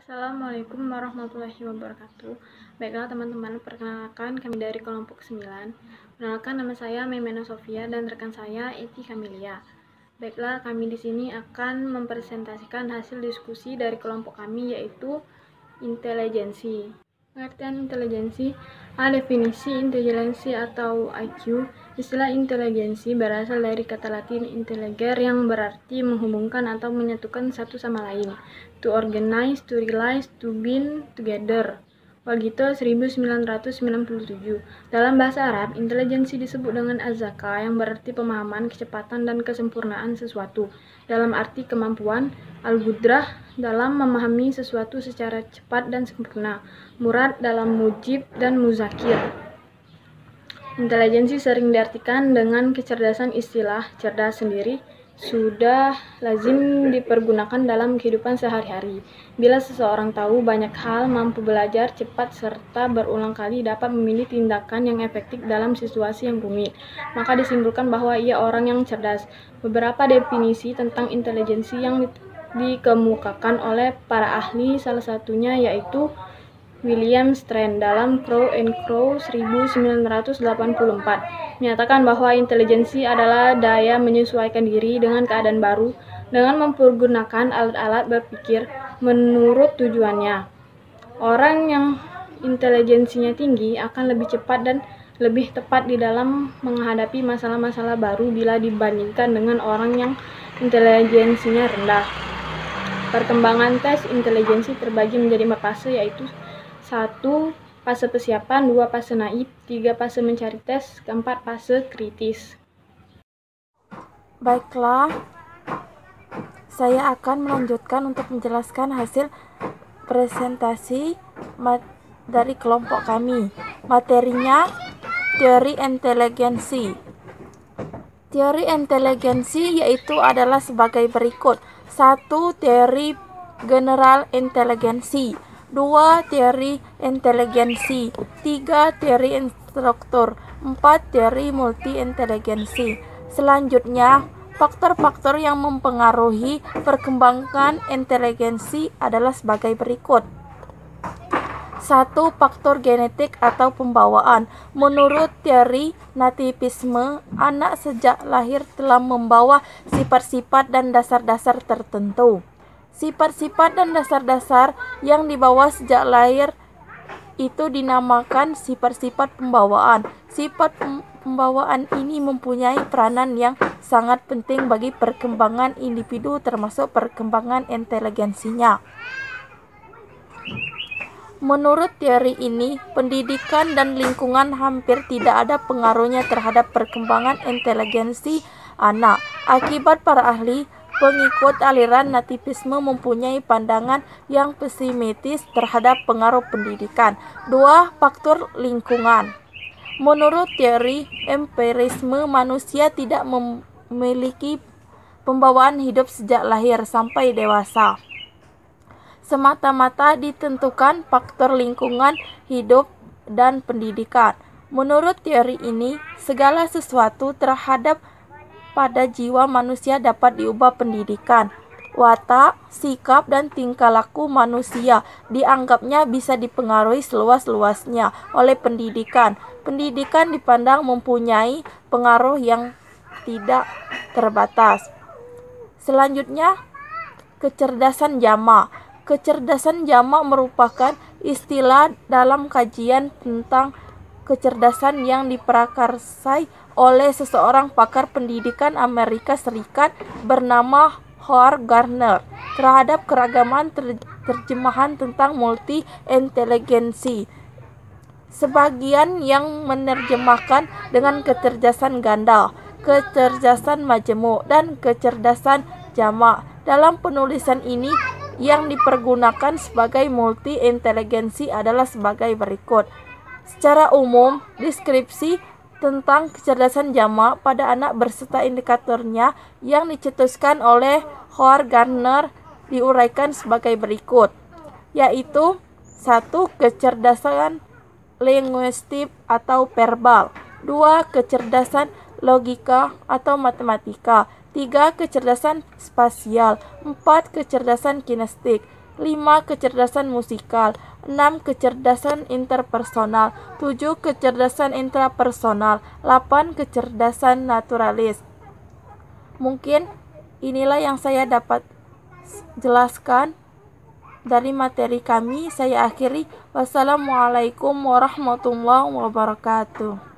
Assalamualaikum warahmatullahi wabarakatuh. Baiklah teman-teman, perkenalkan kami dari kelompok 9. Perkenalkan, nama saya Memena Sofia dan rekan saya Eti Kamilia. Baiklah, kami di sini akan mempresentasikan hasil diskusi dari kelompok kami, yaitu intelijensi. Pengertian intelijensi. Definisi intelijensi atau IQ. Istilah intelijensi berasal dari kata Latin intelligere yang berarti menghubungkan atau menyatukan satu sama lain. To organize, to realize, to bind together. Walgito 1997. Dalam bahasa Arab, intelijensi disebut dengan azaka yang berarti pemahaman, kecepatan, dan kesempurnaan sesuatu. Dalam arti kemampuan, al-gudrah dalam memahami sesuatu secara cepat dan sempurna. Murad dalam mujib dan muzakir. Intelijensi sering diartikan dengan kecerdasan. Istilah cerdas sendiri sudah lazim dipergunakan dalam kehidupan sehari-hari. Bila seseorang tahu banyak hal, mampu belajar cepat, serta berulang kali dapat memilih tindakan yang efektif dalam situasi yang rumit, maka disimpulkan bahwa ia orang yang cerdas. Beberapa definisi tentang intelijensi yang dikemukakan oleh para ahli, salah satunya yaitu William Strand dalam Crow and Crow 1984 menyatakan bahwa intelijensi adalah daya menyesuaikan diri dengan keadaan baru dengan mempergunakan alat-alat berpikir menurut tujuannya. Orang yang intelijensinya tinggi akan lebih cepat dan lebih tepat di dalam menghadapi masalah-masalah baru bila dibandingkan dengan orang yang intelijensinya rendah. Perkembangan tes intelijensi terbagi menjadi 4 fase, yaitu 1. Fase persiapan, 2. Fase naib, 3. Fase mencari tes, 4. Fase kritis. Baiklah, saya akan melanjutkan untuk menjelaskan hasil presentasi dari kelompok kami. Materinya, teori inteligensi. Teori inteligensi yaitu adalah sebagai berikut. 1. Teori general inteligensi. 2. Teori inteligensi. 3. Teori instruktur. 4. Teori multi-inteligensi. Selanjutnya, faktor-faktor yang mempengaruhi perkembangan inteligensi adalah sebagai berikut. 1. Faktor genetik atau pembawaan. Menurut teori nativisme, anak sejak lahir telah membawa sifat-sifat dan dasar-dasar tertentu. Sifat-sifat dan dasar-dasar yang dibawa sejak lahir itu dinamakan sifat-sifat pembawaan. Sifat pembawaan ini mempunyai peranan yang sangat penting bagi perkembangan individu, termasuk perkembangan inteligensinya. Menurut teori ini, pendidikan dan lingkungan hampir tidak ada pengaruhnya terhadap perkembangan inteligensi anak. Akibat para ahli pengikut aliran nativisme mempunyai pandangan yang pesimistis terhadap pengaruh pendidikan. 2. Faktor lingkungan. Menurut teori empirisme, manusia tidak memiliki pembawaan hidup sejak lahir sampai dewasa. Semata-mata ditentukan faktor lingkungan hidup dan pendidikan. Menurut teori ini, segala sesuatu terhadap pada jiwa manusia dapat diubah pendidikan. Watak, sikap, dan tingkah laku manusia dianggapnya bisa dipengaruhi seluas-luasnya oleh pendidikan. Pendidikan dipandang mempunyai pengaruh yang tidak terbatas. Selanjutnya, kecerdasan jamak. Kecerdasan jamak merupakan istilah dalam kajian tentang kecerdasan yang diprakarsai oleh seseorang pakar pendidikan Amerika Serikat bernama Howard Gardner terhadap keragaman terjemahan tentang multi-inteligensi. Sebagian yang menerjemahkan dengan kecerdasan ganda, kecerdasan majemuk, dan kecerdasan jamak. Dalam penulisan ini, yang dipergunakan sebagai multi-inteligensi adalah sebagai berikut. Secara umum, deskripsi tentang kecerdasan jamak pada anak berserta indikatornya yang dicetuskan oleh Howard Gardner diuraikan sebagai berikut, yaitu 1. Kecerdasan linguistik atau verbal. 2. Kecerdasan logika atau matematika. 3. Kecerdasan spasial. 4. Kecerdasan kinestetik. 5. Kecerdasan musikal. 6. Kecerdasan interpersonal. 7. Kecerdasan intrapersonal. 8. Kecerdasan naturalis. Mungkin inilah yang saya dapat jelaskan dari materi kami. Saya akhiri. Wassalamualaikum warahmatullahi wabarakatuh.